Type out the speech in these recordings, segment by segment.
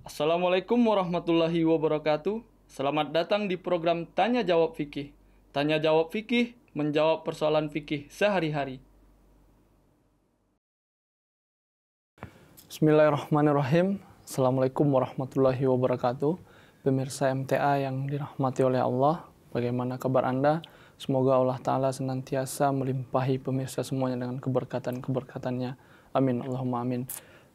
Assalamualaikum warahmatullahi wabarakatuh. Selamat datang di program Tanya Jawab Fikih. Tanya Jawab Fikih, menjawab persoalan fikih sehari-hari. Bismillahirrahmanirrahim. Assalamualaikum warahmatullahi wabarakatuh. Pemirsa MTA yang dirahmati oleh Allah, bagaimana kabar Anda? Semoga Allah Ta'ala senantiasa melimpahi pemirsa semuanya dengan keberkatan-keberkatannya. Amin, Allahumma amin.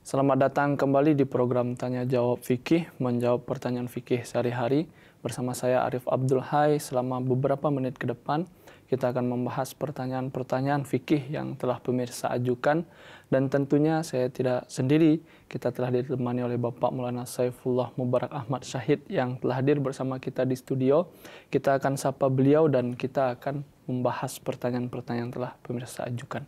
Selamat datang kembali di program Tanya Jawab Fikih, menjawab pertanyaan fikih sehari-hari. Bersama saya Arif Abdul Hai, selama beberapa menit ke depan kita akan membahas pertanyaan-pertanyaan fikih yang telah pemirsa ajukan. Dan tentunya saya tidak sendiri, kita telah ditemani oleh Bapak Maulana Saifullah Mubarak Ahmad Syahid yang telah hadir bersama kita di studio. Kita akan sapa beliau dan kita akan membahas pertanyaan-pertanyaan yang telah pemirsa ajukan.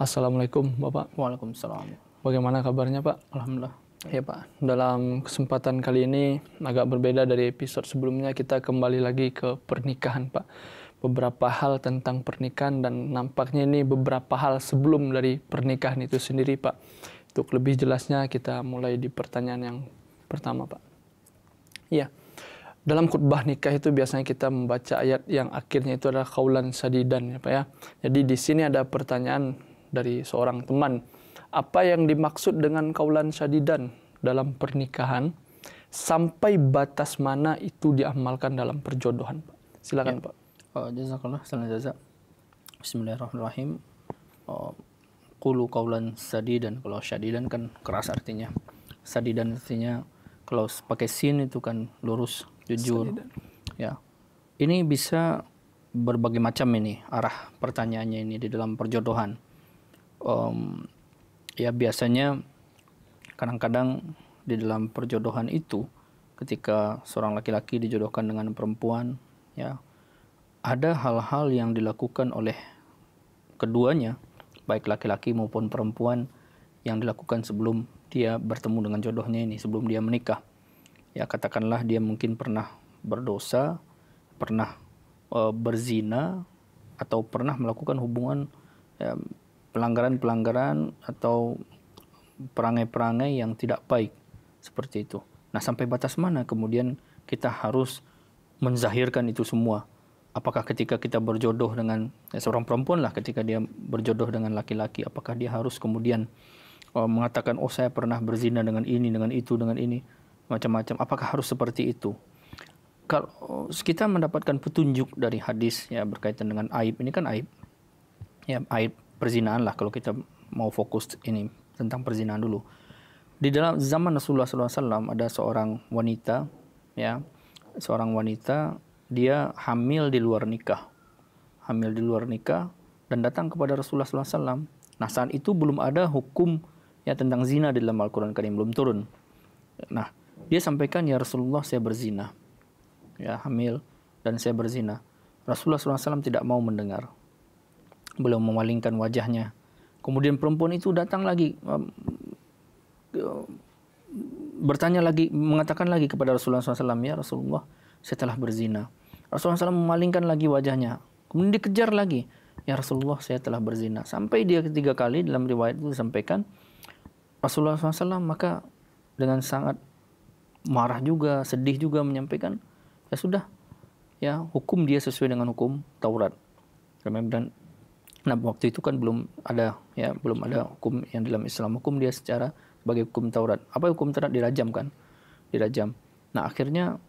Assalamualaikum Bapak. Waalaikumsalam. Bagaimana kabarnya Pak? Alhamdulillah. Ya Pak, dalam kesempatan kali ini agak berbeda dari episode sebelumnya, kita kembali lagi ke pernikahan Pak. Beberapa hal tentang pernikahan dan nampaknya ini beberapa hal sebelum dari pernikahan itu sendiri Pak. Untuk lebih jelasnya kita mulai di pertanyaan yang pertama Pak. Ya, dalam khutbah nikah itu biasanya kita membaca ayat yang akhirnya itu adalah qaulan sadidan ya Pak ya. Jadi di sini ada pertanyaan dari seorang teman. Apa yang dimaksud dengan qaulan sadidan dalam pernikahan? Sampai batas mana itu diamalkan dalam perjodohan Pak? Silakan Pak. Jazakallah, salam jazak. Bismillahirrahmanirrahim. Qulu qaulan sadidan. Kalau sadidan kan keras artinya. Sadidan artinya kalau pakai sin itu kan lurus, jujur. Sadidan. Ya. Ini bisa berbagai macam ini arah pertanyaannya ini di dalam perjodohan. Ya biasanya kadang-kadang di dalam perjodohan itu ketika seorang laki-laki dijodohkan dengan perempuan, ya ada hal-hal yang dilakukan oleh keduanya, baik laki-laki maupun perempuan, yang dilakukan sebelum dia bertemu dengan jodohnya ini, sebelum dia menikah. Ya katakanlah dia mungkin pernah berdosa, pernah berzina, atau pernah melakukan hubungan ya, pelanggaran-pelanggaran atau perangai-perangai yang tidak baik seperti itu. Nah, sampai batas mana kemudian kita harus menzahirkan itu semua? Apakah ketika kita berjodoh dengan seorang perempuan lah, ketika dia berjodoh dengan laki-laki, apakah dia harus kemudian mengatakan, oh saya pernah berzina dengan ini, dengan itu, dengan ini, macam-macam. Apakah harus seperti itu? Kalau kita mendapatkan petunjuk dari hadis ya berkaitan dengan aib, ini kan aib, ya aib perzinaan lah kalau kita mau fokus ini tentang perzinaan dulu. Di dalam zaman Rasulullah SAW ada seorang wanita, ya, seorang wanita dia hamil di luar nikah, dan datang kepada Rasulullah SAW. Nah saat itu belum ada hukum ya tentang zina di dalam Al-Quran Karim, belum turun. Nah dia sampaikan, ya Rasulullah saya berzina, ya hamil dan saya berzina. Rasulullah SAW tidak mau mendengar, belum memalingkan wajahnya. Kemudian perempuan itu datang lagi, bertanya lagi, mengatakan lagi kepada Rasulullah SAW, ya Rasulullah saya telah berzina. Rasulullah SAW memalingkan lagi wajahnya. Kemudian dikejar lagi, ya Rasulullah saya telah berzina. Sampai dia ketiga kali dalam riwayat itu disampaikan, Rasulullah SAW maka dengan sangat marah juga, sedih juga menyampaikan, ya sudah, ya hukum dia sesuai dengan hukum Taurat. Dan nah waktu itu kan belum ada hukum yang dalam Islam. Hukum dia secara sebagai hukum Taurat. Apa hukum Taurat? Dirajam kan? Dirajam. Nah akhirnya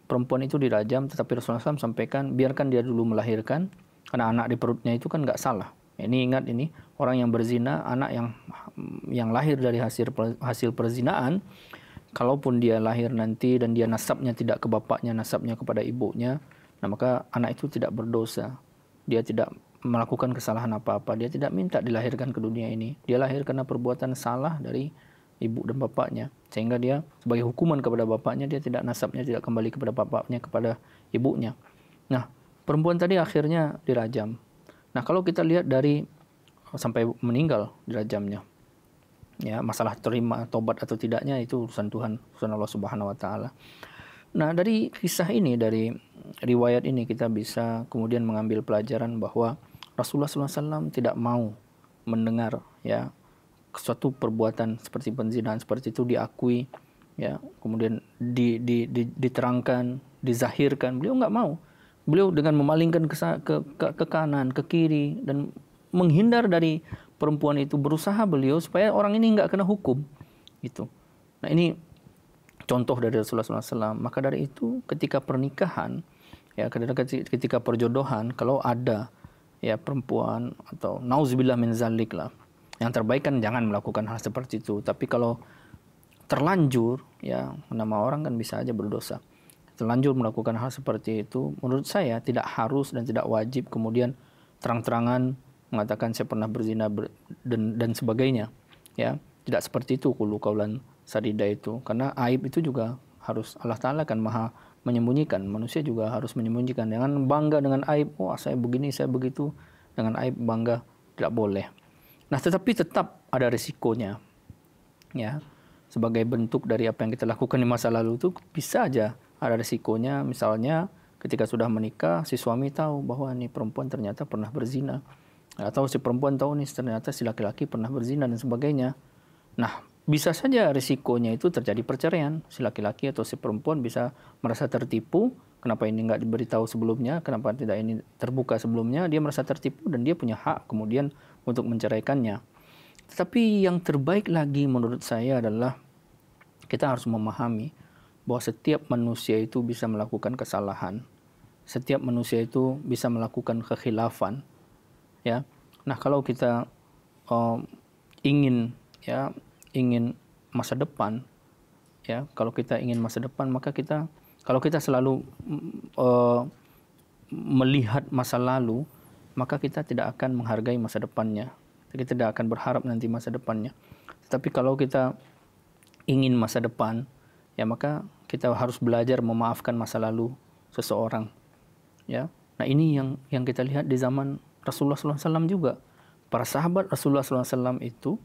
perempuan itu dirajam, tetapi Rasulullah SAW sampaikan biarkan dia dulu melahirkan, karena anak di perutnya itu kan nggak salah. Ini ingat, ini orang yang berzina, anak yang lahir dari hasil perzinaan, kalaupun dia lahir nanti dan dia nasabnya tidak ke bapaknya, nasabnya kepada ibunya, nah maka anak itu tidak berdosa. Dia tidak melakukan kesalahan apa-apa, dia tidak minta dilahirkan ke dunia ini. Dia lahir karena perbuatan salah dari ibu dan bapaknya, sehingga dia sebagai hukuman kepada bapaknya, dia tidak nasabnya tidak kembali kepada bapaknya, kepada ibunya. Nah, perempuan tadi akhirnya dirajam. Nah, kalau kita lihat dari sampai meninggal dirajamnya, ya masalah terima tobat atau tidaknya itu urusan Tuhan, urusan Allah Subhanahu wa taala. Nah, dari kisah ini, dari riwayat ini kita bisa kemudian mengambil pelajaran bahwa Rasulullah SAW tidak mau mendengar ya suatu perbuatan seperti penzinahan seperti itu diakui ya, kemudian diterangkan, dizahirkan, beliau nggak mau. Beliau dengan memalingkan ke kanan, ke kiri, dan menghindar dari perempuan itu, berusaha beliau supaya orang ini nggak kena hukum, gitu. Nah, ini contoh dari Rasulullah SAW. Maka dari itu, ketika pernikahan, ya, ketika perjodohan, kalau ada ya perempuan atau nauzubillah min zalik lah, yang terbaik kan jangan melakukan hal seperti itu. Tapi kalau terlanjur, ya, nama orang kan bisa aja berdosa. Terlanjur melakukan hal seperti itu, menurut saya tidak harus dan tidak wajib kemudian terang-terangan mengatakan saya pernah berzina dan sebagainya. Ya, tidak seperti itu qulu qaulan sadida itu, karena aib itu juga harus Allah Ta'ala kan maha menyembunyikan. Manusia juga harus menyembunyikan. Jangan bangga dengan aib, oh saya begini, saya begitu. Dengan aib bangga, tidak boleh. Nah, tetapi tetap ada risikonya. Ya, sebagai bentuk dari apa yang kita lakukan di masa lalu itu bisa aja ada risikonya. Misalnya ketika sudah menikah, si suami tahu bahwa ini perempuan ternyata pernah berzina. Atau si perempuan tahu nih ternyata si laki-laki pernah berzina dan sebagainya. Nah, bisa saja risikonya itu terjadi perceraian. Si laki-laki atau si perempuan bisa merasa tertipu. Kenapa ini nggak diberitahu sebelumnya? Kenapa tidak ini terbuka sebelumnya? Dia merasa tertipu dan dia punya hak kemudian untuk menceraikannya. Tetapi yang terbaik lagi menurut saya adalah kita harus memahami bahwa setiap manusia itu bisa melakukan kesalahan. Setiap manusia itu bisa melakukan kekhilafan. Ya. Nah, kalau kita ingin masa depan, ya, kalau kita ingin masa depan, maka kalau kita selalu melihat masa lalu, maka kita tidak akan menghargai masa depannya. Kita tidak akan berharap nanti masa depannya. Tetapi kalau kita ingin masa depan, ya, maka kita harus belajar memaafkan masa lalu seseorang. Ya. Nah, ini yang kita lihat di zaman Rasulullah SAW juga. Para sahabat Rasulullah SAW itu,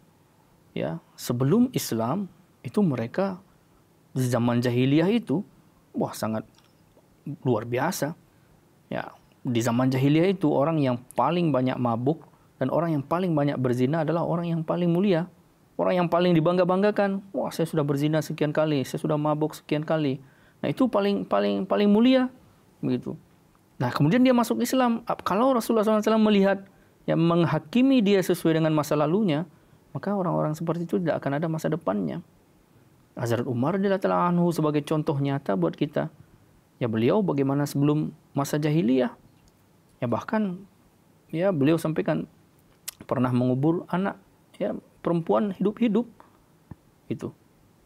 ya, sebelum Islam itu mereka di zaman jahiliyah itu, wah, sangat luar biasa. Ya, di zaman jahiliyah itu orang yang paling banyak mabuk dan orang yang paling banyak berzina adalah orang yang paling mulia. Orang yang paling dibangga-banggakan, wah, saya sudah berzina sekian kali, saya sudah mabuk sekian kali. Nah, itu paling mulia, begitu. Nah, kemudian dia masuk Islam. Kalau Rasulullah SAW melihat, yang menghakimi dia sesuai dengan masa lalunya, maka orang-orang seperti itu tidak akan ada masa depannya. Hazrat Umar radhiyallahu anhu sebagai contoh nyata buat kita. Ya, beliau bagaimana sebelum masa jahiliyah. Ya, bahkan ya beliau sampaikan pernah mengubur anak, ya, perempuan hidup-hidup itu.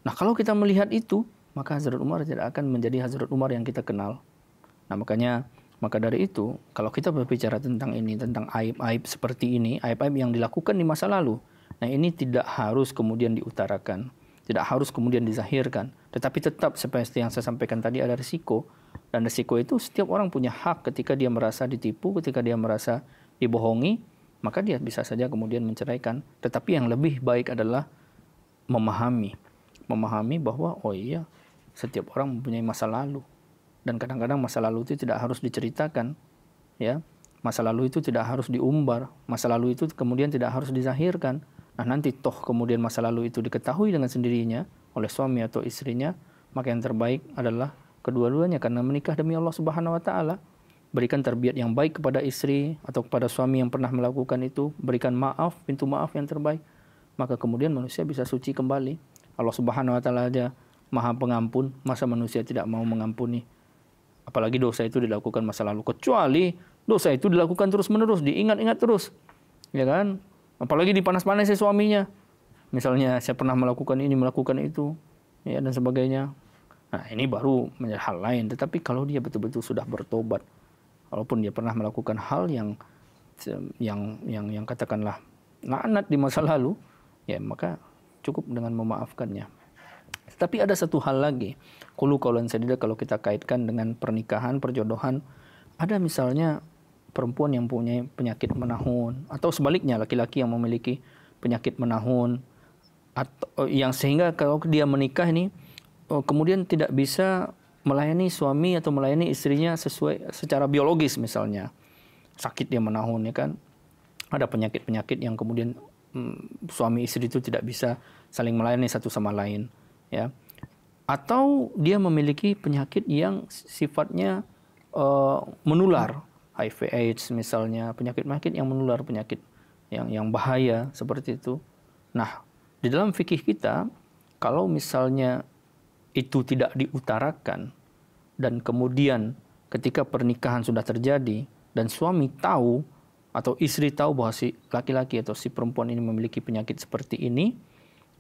Nah, kalau kita melihat itu, maka Hazrat Umar tidak akan menjadi Hazrat Umar yang kita kenal. Nah, maka dari itu, kalau kita berbicara tentang ini, tentang aib-aib seperti ini, aib-aib yang dilakukan di masa lalu, nah, ini tidak harus kemudian diutarakan, tidak harus kemudian dizahirkan, tetapi tetap seperti yang saya sampaikan tadi ada risiko, dan risiko itu setiap orang punya hak ketika dia merasa ditipu, ketika dia merasa dibohongi, maka dia bisa saja kemudian menceraikan. Tetapi yang lebih baik adalah memahami bahwa oh iya, setiap orang mempunyai masa lalu. Dan kadang-kadang masa lalu itu tidak harus diceritakan, ya. Masa lalu itu tidak harus diumbar, masa lalu itu kemudian tidak harus dizahirkan. Nah, nanti toh kemudian masa lalu itu diketahui dengan sendirinya oleh suami atau istrinya, maka yang terbaik adalah kedua-duanya karena menikah demi Allah Subhanahu wa taala. Berikan tarbiyat yang baik kepada istri atau kepada suami yang pernah melakukan itu, berikan maaf, pintu maaf yang terbaik. Maka kemudian manusia bisa suci kembali. Allah Subhanahu wa taala aja Maha Pengampun, masa manusia tidak mau mengampuni? Apalagi dosa itu dilakukan masa lalu. Kecuali dosa itu dilakukan terus-menerus, diingat-ingat terus. Ya kan? Apalagi dipanas-panasi suaminya. Misalnya saya pernah melakukan ini, melakukan itu, ya, dan sebagainya. Nah, ini baru menjadi hal lain. Tetapi kalau dia betul-betul sudah bertobat, walaupun dia pernah melakukan hal yang katakanlah laknat di masa lalu, ya, maka cukup dengan memaafkannya. Tapi ada satu hal lagi, qulu qaulan sadida, kalau kita kaitkan dengan pernikahan, perjodohan, ada misalnya perempuan yang punya penyakit menahun, atau sebaliknya laki-laki yang memiliki penyakit menahun, atau yang sehingga kalau dia menikah ini kemudian tidak bisa melayani suami atau melayani istrinya sesuai secara biologis, misalnya sakit dia menahun, ya kan, ada penyakit-penyakit yang kemudian suami istri itu tidak bisa saling melayani satu sama lain, ya. atau dia memiliki penyakit yang sifatnya menular, HIV AIDS misalnya, penyakit-penyakit yang menular, penyakit yang bahaya seperti itu. Nah, di dalam fikih kita, kalau misalnya itu tidak diutarakan dan kemudian ketika pernikahan sudah terjadi dan suami tahu atau istri tahu bahwa si laki-laki atau si perempuan ini memiliki penyakit seperti ini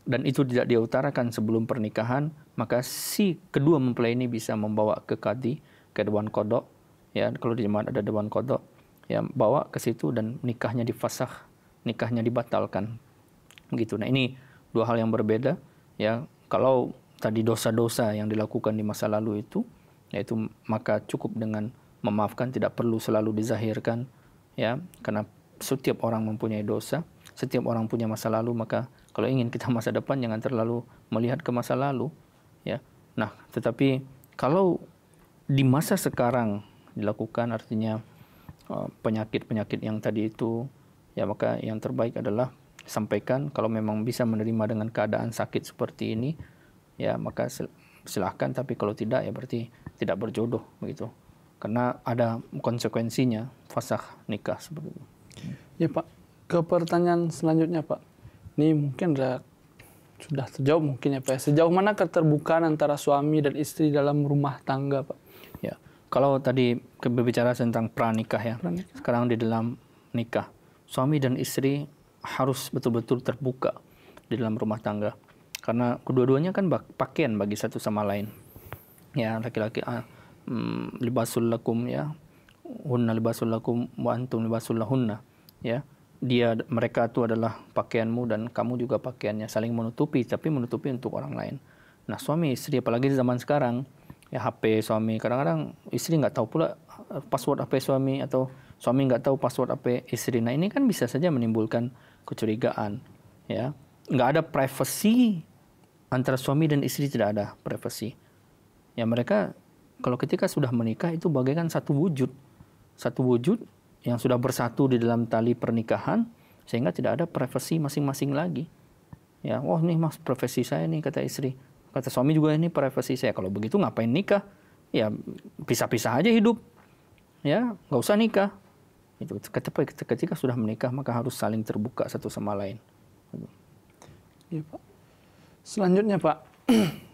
dan itu tidak diutarakan sebelum pernikahan, maka si kedua mempelai ini bisa membawa ke qadhi, ke dewan qadha, ya, kalau di jemaat ada dewan qadha, ya, bawa ke situ dan nikahnya difasakh, nikahnya dibatalkan. Gitu. Nah, ini dua hal yang berbeda, ya. Kalau tadi dosa-dosa yang dilakukan di masa lalu itu, yaitu maka cukup dengan memaafkan, tidak perlu selalu dizahirkan, ya, karena setiap orang mempunyai dosa, setiap orang punya masa lalu, maka kalau ingin kita masa depan jangan terlalu melihat ke masa lalu, ya. Nah, tetapi kalau di masa sekarang dilakukan, artinya penyakit-penyakit yang tadi itu, ya, maka yang terbaik adalah sampaikan. Kalau memang bisa menerima dengan keadaan sakit seperti ini, ya, maka silahkan. Tapi kalau tidak, ya berarti tidak berjodoh, begitu. Karena ada konsekuensinya, fasakh nikah seperti itu. Ya Pak, ke pertanyaan selanjutnya Pak. Ini mungkin sudah terjawab mungkin ya Pak. Sejauh mana keterbukaan antara suami dan istri dalam rumah tangga Pak? Ya, kalau tadi berbicara tentang pranikah, ya, sekarang di dalam nikah, suami dan istri harus betul-betul terbuka di dalam rumah tangga. Karena kedua-duanya kan pakaian bagi satu sama lain. Ya, laki-laki libasul lakum, ya, hunna libasul lakum wa antum libasul lahunna, ya. Mereka itu adalah pakaianmu dan kamu juga pakaiannya, saling menutupi, tapi menutupi untuk orang lain. Nah, suami istri, apalagi di zaman sekarang, ya, HP suami, kadang-kadang istri nggak tahu pula password HP suami, atau suami nggak tahu password HP istri. Nah, ini kan bisa saja menimbulkan kecurigaan, ya. Nggak ada privasi antara suami dan istri, tidak ada privasi. Ya, mereka kalau ketika sudah menikah itu bagaikan satu wujud yang sudah bersatu di dalam tali pernikahan, sehingga tidak ada privasi masing-masing lagi. Ya, wah, ini mas privasi saya nih, kata istri. Kata suami juga, ini privasi saya. Kalau begitu ngapain nikah? Ya, pisah-pisah aja hidup. Ya, nggak usah nikah. Itu ketika sudah menikah maka harus saling terbuka satu sama lain. Ya, Pak. Selanjutnya Pak,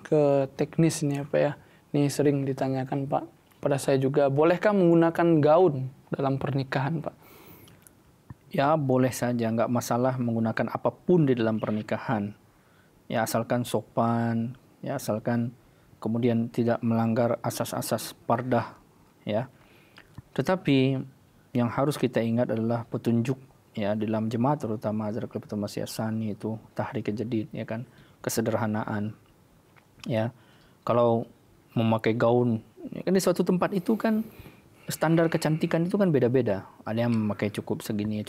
ke teknis ini ya Pak, ya. Ini sering ditanyakan Pak pada saya juga, bolehkah menggunakan gaun dalam pernikahan Pak? Ya, boleh saja, nggak masalah menggunakan apapun di dalam pernikahan. Ya, asalkan sopan, ya, asalkan kemudian tidak melanggar asas-asas pardah, ya. Tetapi yang harus kita ingat adalah petunjuk, ya, di dalam jemaah, terutama Hazrat Khalifah Masih As-Tsani itu tahrik jadid, ya kan, kesederhanaan, ya. Kalau memakai gaun, ya kan, di suatu tempat itu kan standar kecantikan itu kan beda-beda. Ada yang memakai cukup segini,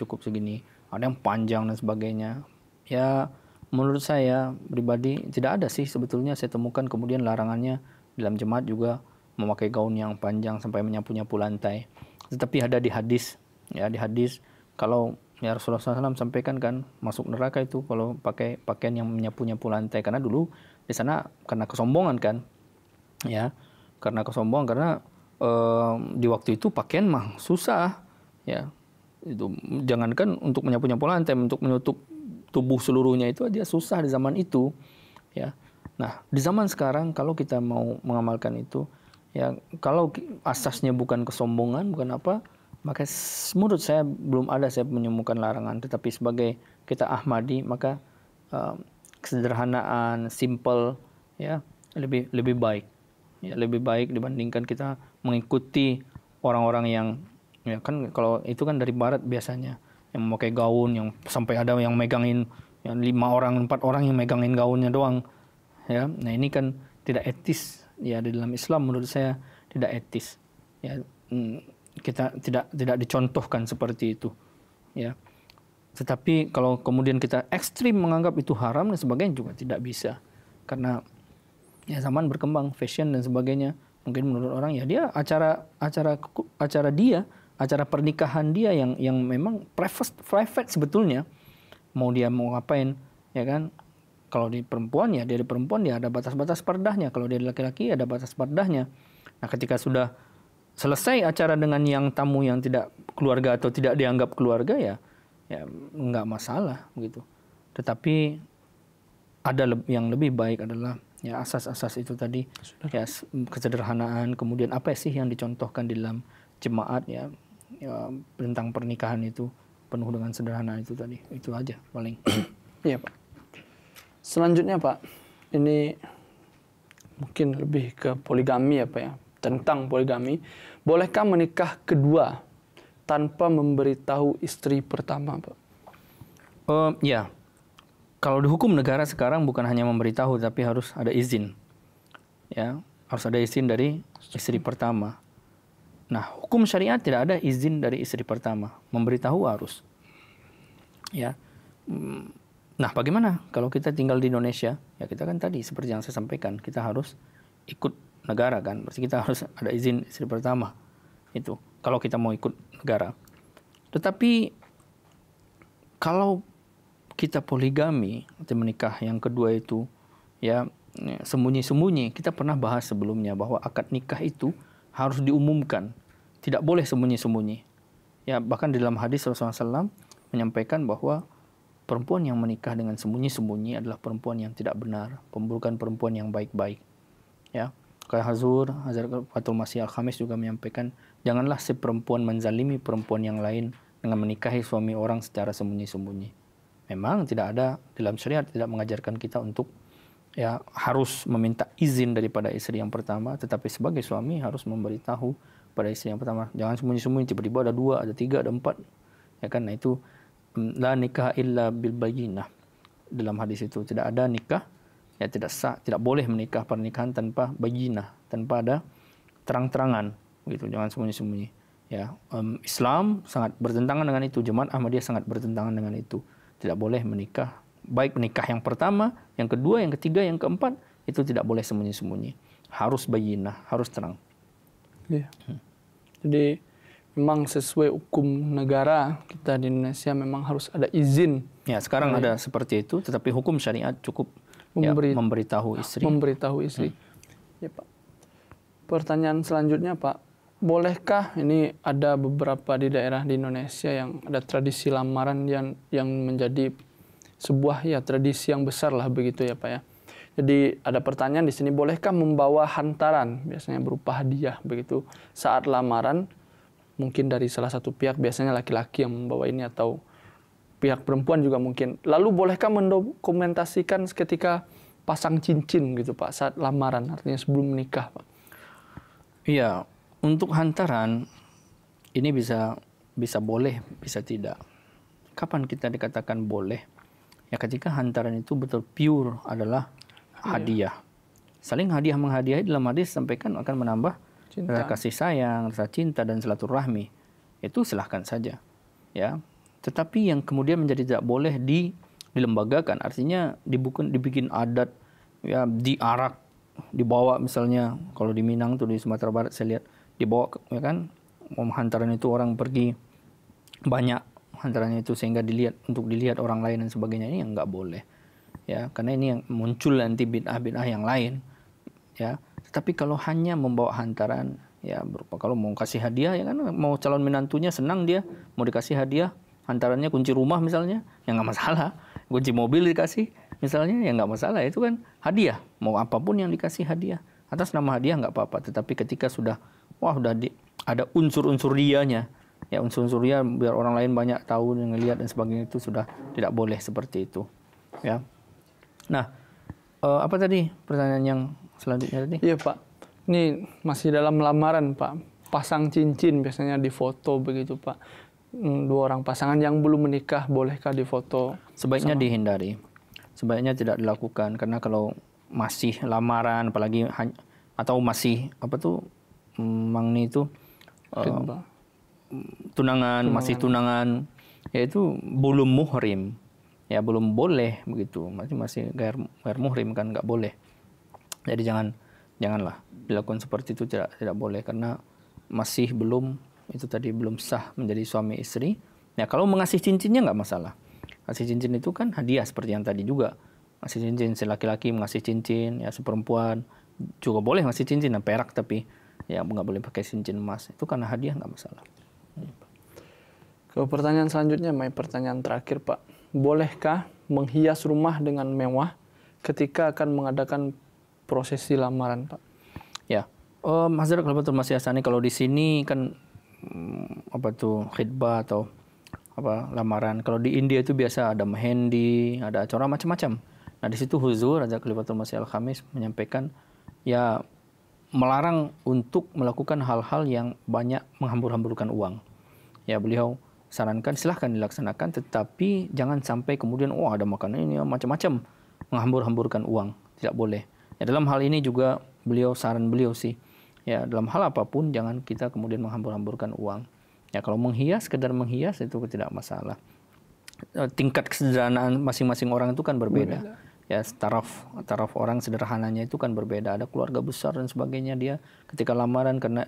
ada yang panjang dan sebagainya. Ya, menurut saya pribadi tidak ada sih sebetulnya saya temukan kemudian larangannya dalam jemaat juga memakai gaun yang panjang sampai menyapu-nyapu lantai. Tetapi ada di hadis, ya, di hadis kalau, ya, Rasulullah SAW sampaikan kan, masuk neraka itu kalau pakai pakaian yang menyapu-nyapu lantai. Karena dulu di sana karena kesombongan kan, ya, karena kesombongan, karena di waktu itu pakaian mah susah, ya, itu jangankan untuk menyapu-nyapu lantai, untuk menutup tubuh seluruhnya itu dia susah di zaman itu, ya. Nah, di zaman sekarang kalau kita mau mengamalkan itu, ya, kalau asasnya bukan kesombongan, bukan apa, maka menurut saya belum ada saya menemukan larangan. Tetapi sebagai kita Ahmadi, maka kesederhanaan, simple, ya, lebih baik, ya, lebih baik dibandingkan kita mengikuti orang-orang yang, ya kan, kalau itu kan dari barat biasanya yang memakai gaun yang sampai ada yang megangin, yang 5 orang 4 orang yang megangin gaunnya doang, ya. Nah, ini kan tidak etis, ya, di dalam Islam menurut saya tidak etis, ya. Kita tidak dicontohkan seperti itu, ya. Tetapi kalau kemudian kita ekstrim menganggap itu haram dan sebagainya juga tidak bisa, karena, ya, zaman berkembang, fashion dan sebagainya. Mungkin menurut orang, ya, dia acara pernikahan dia yang memang private sebetulnya. Mau dia mau ngapain, ya kan? Kalau di perempuan ya, dia di perempuan dia ada batas-batas pardahnya. Kalau dia di laki-laki ada batas pardahnya. Nah, ketika sudah selesai acara dengan yang tamu yang tidak keluarga atau tidak dianggap keluarga ya enggak masalah begitu. Tetapi ada yang lebih baik adalah ya asas-asas itu tadi, ya kesederhanaan, kemudian apa sih yang dicontohkan di dalam jemaat ya tentang pernikahan itu penuh dengan sederhana itu tadi. Itu aja paling. Iya, Pak. Selanjutnya, Pak, ini mungkin lebih ke poligami ya, Pak ya. Tentang poligami, bolehkah menikah kedua tanpa memberitahu istri pertama, Pak? Ya. Kalau di hukum negara sekarang bukan hanya memberitahu tapi harus ada izin. Ya, harus ada izin dari istri pertama. Nah, hukum syariat tidak ada izin dari istri pertama, memberitahu harus. Ya. Nah, bagaimana kalau kita tinggal di Indonesia? Ya, kita kan tadi seperti yang saya sampaikan, kita harus ikut negara kan. Berarti kita harus ada izin istri pertama. Itu kalau kita mau ikut negara. Tetapi kalau kita poligami atau menikah yang kedua itu ya sembunyi-sembunyi, kita pernah bahas sebelumnya bahwa akad nikah itu harus diumumkan, tidak boleh sembunyi-sembunyi. Ya, bahkan di dalam hadis Rasulullah SAW menyampaikan bahwa perempuan yang menikah dengan sembunyi-sembunyi adalah perempuan yang tidak benar, bukan perempuan yang baik-baik. Ya, kayak Hazrat Fatul Masih Al-Khamis juga menyampaikan, janganlah si perempuan menzalimi perempuan yang lain dengan menikahi suami orang secara sembunyi-sembunyi. Memang tidak ada dalam syariat, tidak mengajarkan kita untuk ya harus meminta izin daripada istri yang pertama, tetapi sebagai suami harus memberitahu pada istri yang pertama. Jangan sembunyi-sembunyi, tiba-tiba ada 2, ada 3, ada 4. Ya kan, nah itu la nikah illa bil bayyinah. Dalam hadis itu tidak ada nikah, ya tidak sah, tidak boleh menikah pernikahan tanpa bayyinah, tanpa ada terang-terangan gitu. Jangan sembunyi-sembunyi. Ya, Islam sangat bertentangan dengan itu, Jemaat Ahmadiyah sangat bertentangan dengan itu. Tidak boleh menikah, baik menikah yang pertama, yang kedua, yang ketiga, yang keempat, itu tidak boleh sembunyi-sembunyi. Harus bayyinah, harus terang. Iya. Jadi memang sesuai hukum negara kita di Indonesia memang harus ada izin. Ya, sekarang ada seperti itu, tetapi hukum syariat cukup memberitahu istri. Memberitahu istri. Ya, Pak. Pertanyaan selanjutnya, Pak, bolehkah ini ada beberapa di daerah di Indonesia yang ada tradisi lamaran yang menjadi sebuah ya tradisi yang besar lah begitu ya, Pak ya. Jadi ada pertanyaan di sini, bolehkah membawa hantaran biasanya berupa hadiah begitu saat lamaran, mungkin dari salah satu pihak, biasanya laki-laki yang membawa ini atau pihak perempuan juga mungkin. Lalu bolehkah mendokumentasikan ketika pasang cincin gitu, Pak, saat lamaran, artinya sebelum menikah, Pak? Iya. Untuk hantaran ini bisa boleh, bisa tidak. Kapan kita dikatakan boleh? Ya ketika hantaran itu betul pure adalah hadiah. Saling hadiah menghadiahi dalam hadis sampaikan akan menambah rasa kasih sayang, rasa cinta dan silaturahmi. Itu silahkan saja. Ya. Tetapi yang kemudian menjadi tidak boleh dilembagakan, artinya dibikin adat, ya diarak, dibawa misalnya kalau di Minang tuh di Sumatera Barat saya lihat dibawa ya kan, hantaran itu orang pergi banyak hantarannya itu sehingga untuk dilihat orang lain dan sebagainya, ini yang nggak boleh ya, karena ini yang muncul nanti bid'ah yang lain ya. Tetapi kalau hanya membawa hantaran ya berupa, kalau mau kasih hadiah ya kan, mau calon menantunya senang dia mau dikasih hadiah, hantarannya kunci rumah misalnya ya nggak masalah, kunci mobil dikasih misalnya ya nggak masalah, itu kan hadiah, mau apapun yang dikasih hadiah atas nama hadiah nggak apa-apa. Tetapi ketika sudah ada unsur-unsur rianya, ya unsur-unsur ria biar orang lain banyak tahu dan ngelihat dan sebagainya, itu sudah tidak boleh seperti itu ya. Nah, apa tadi pertanyaan yang selanjutnya tadi? Iya, Pak, ini masih dalam lamaran, Pak, pasang cincin biasanya difoto begitu, Pak. 2 orang pasangan yang belum menikah bolehkah difoto? Sebaiknya dihindari, sebaiknya tidak dilakukan, karena kalau masih lamaran apalagi atau masih mangni itu tunangan, masih tunangan, yaitu belum muhrim, ya belum boleh begitu, masih gair muhrim kan nggak boleh. Jadi janganlah dilakukan seperti itu, tidak boleh, karena masih belum sah menjadi suami istri. Ya kalau mengasih cincinnya nggak masalah, kasih cincin itu kan hadiah seperti yang tadi juga, ngasih cincin, si laki-laki ngasih cincin, ya si perempuan juga boleh ngasih cincin perak, tapi ya nggak boleh pakai cincin emas. Itu karena hadiah nggak masalah. Ke pertanyaan selanjutnya, pertanyaan terakhir Pak. Bolehkah menghias rumah dengan mewah ketika akan mengadakan prosesi lamaran Pak? Ya, Hazrat Khalifatul Masih As-Tsani, kalau di sini kan khidbah atau lamaran. Kalau di India itu biasa ada mehendi, ada acara macam-macam. Nah, di situ Huzur Hazrat Khalifatul Masih Al-Khamis menyampaikan ya melarang untuk melakukan hal-hal yang banyak menghambur-hamburkan uang. Ya, beliau sarankan silahkan dilaksanakan, tetapi jangan sampai kemudian ada makanan ini macam-macam menghambur-hamburkan uang, tidak boleh. Ya, dalam hal ini juga saran beliau sih, ya dalam hal apapun jangan kita kemudian menghambur-hamburkan uang. Ya, kalau menghias, sekedar menghias itu tidak masalah. Tingkat kesederhanaan masing-masing orang itu kan berbeda. Ya, taraf orang sederhananya itu kan berbeda. Ada keluarga besar dan sebagainya, dia ketika lamaran karena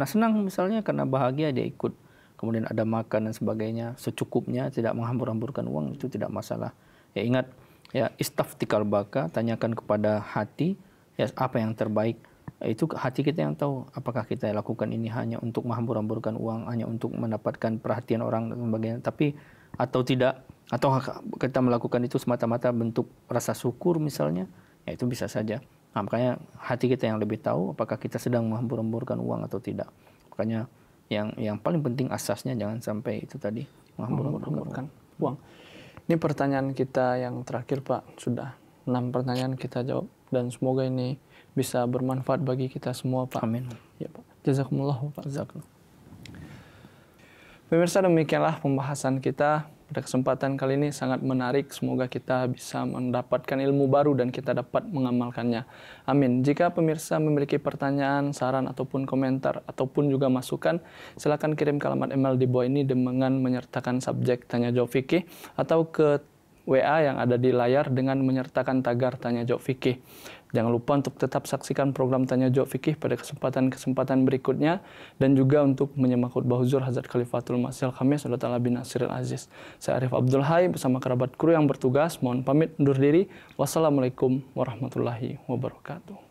senang misalnya, karena bahagia dia ikut. Kemudian ada makan dan sebagainya secukupnya, tidak menghambur-hamburkan uang, itu tidak masalah. Ya, ingat ya, istaftikal baka, tanyakan kepada hati ya apa yang terbaik. Itu hati kita yang tahu apakah kita lakukan ini hanya untuk menghambur-hamburkan uang, hanya untuk mendapatkan perhatian orang dan sebagainya, tapi atau tidak, atau kita melakukan itu semata-mata bentuk rasa syukur misalnya, ya itu bisa saja. Nah, makanya hati kita yang lebih tahu apakah kita sedang menghambur-hamburkan uang atau tidak. Makanya yang paling penting asasnya jangan sampai itu tadi menghambur-hamburkan uang. Ini pertanyaan kita yang terakhir Pak, sudah 6 pertanyaan kita jawab dan semoga ini bisa bermanfaat bagi kita semua Pak. Amin. Ya Pak. Jazakumullah Pak. Jazakumullah. Pemirsa, demikianlah pembahasan kita pada kesempatan kali ini, sangat menarik. Semoga kita bisa mendapatkan ilmu baru dan kita dapat mengamalkannya. Amin. Jika pemirsa memiliki pertanyaan, saran ataupun komentar ataupun juga masukan, silakan kirim ke alamat email di bawah ini dengan menyertakan subjek tanya jawab fikih atau ke WA yang ada di layar dengan menyertakan tagar tanya jawab fikih. Jangan lupa untuk tetap saksikan program Tanya Jawab Fikih pada kesempatan-kesempatan berikutnya, dan juga untuk menyimak khutbah huzur Hazrat Khalifatul Masih Al-Khamis Ta'ala bin Nasiril Aziz. Saya Arif Abdul Hai bersama kerabat kru yang bertugas mohon pamit undur diri. Wassalamualaikum warahmatullahi wabarakatuh.